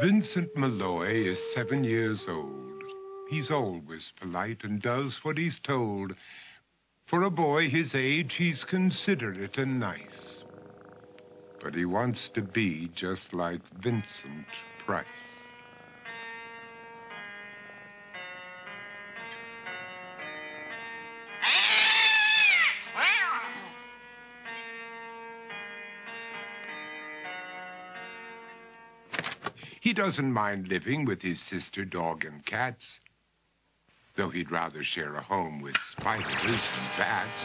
Vincent Malloy is 7 years old. He's always polite and does what he's told. For a boy his age, he's considerate and nice. But he wants to be just like Vincent Price. He doesn't mind living with his sister, dog, and cats, though he'd rather share a home with spiders and bats.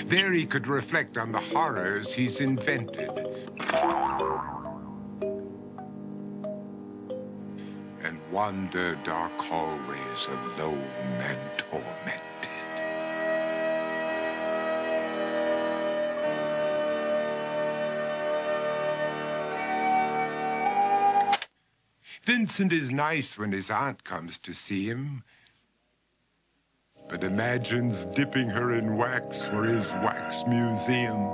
There he could reflect on the horrors he's invented. And wander dark hallways alone and tormented. Vincent is nice when his aunt comes to see him, but imagines dipping her in wax for his wax museum.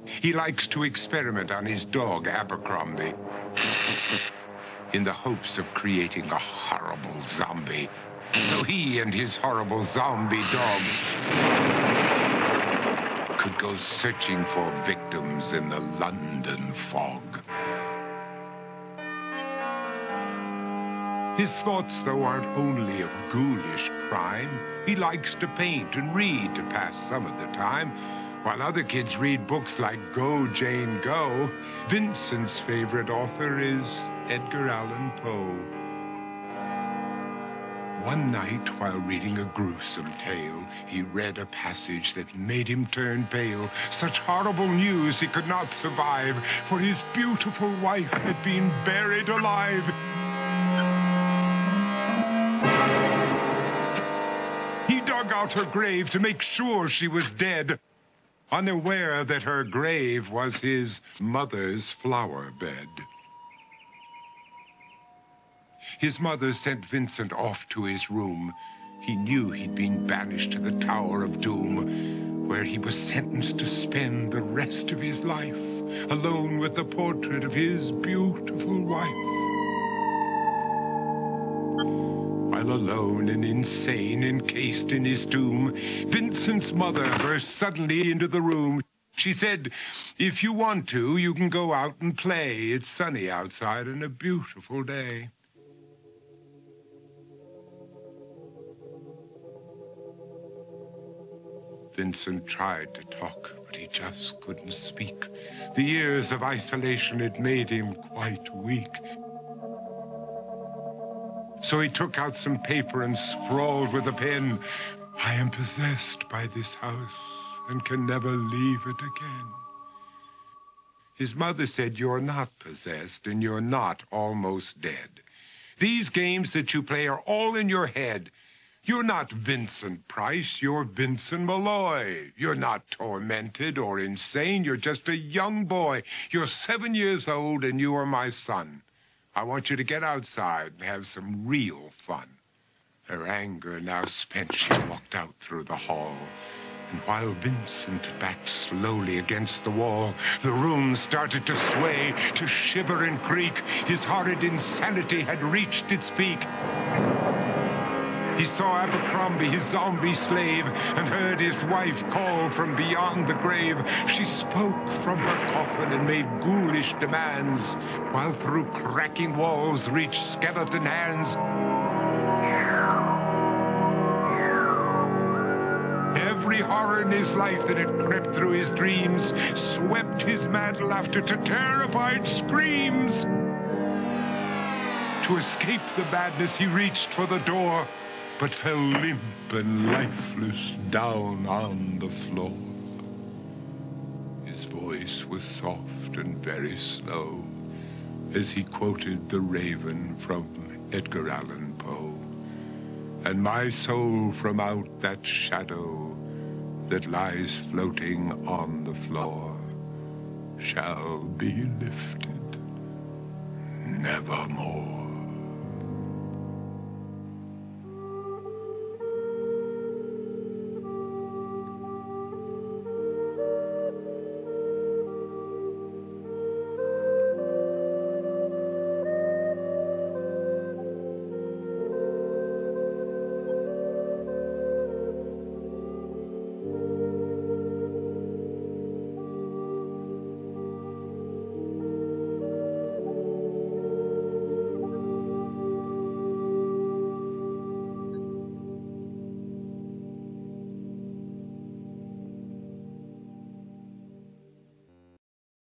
He likes to experiment on his dog, Abercrombie, in the hopes of creating a horrible zombie. So he and his horrible zombie dog could go searching for victims in the London fog. His thoughts, though, aren't only of ghoulish crime. He likes to paint and read to pass some of the time. While other kids read books like Go, Jane, Go, Vincent's favorite author is Edgar Allan Poe. One night, while reading a gruesome tale, he read a passage that made him turn pale. Such horrible news he could not survive, for his beautiful wife had been buried alive. He dug out her grave to make sure she was dead, unaware that her grave was his mother's flower bed. His mother sent Vincent off to his room. He knew he'd been banished to the Tower of Doom, where he was sentenced to spend the rest of his life alone with the portrait of his beautiful wife. While alone and insane, encased in his tomb, Vincent's mother burst suddenly into the room. She said, "If you want to, you can go out and play. It's sunny outside and a beautiful day." Vincent tried to talk, but he just couldn't speak. The years of isolation had made him quite weak. So he took out some paper and scrawled with a pen, "I am possessed by this house and can never leave it again." His mother said, "You're not possessed and you're not almost dead. These games that you play are all in your head. You're not Vincent Price, you're Vincent Malloy. You're not tormented or insane, you're just a young boy. You're 7 years old and you are my son. I want you to get outside and have some real fun." Her anger now spent, she walked out through the hall. And while Vincent backed slowly against the wall, the room started to sway, to shiver and creak. His horrid insanity had reached its peak. He saw Abercrombie, his zombie slave, and heard his wife call from beyond the grave. She spoke from her coffin and made ghoulish demands, while through cracking walls reached skeleton hands. Every horror in his life that had crept through his dreams swept his mad laughter to terrified screams. To escape the madness, he reached for the door, but fell limp and lifeless down on the floor. His voice was soft and very slow as he quoted The Raven from Edgar Allan Poe. And my soul from out that shadow that lies floating on the floor shall be lifted nevermore.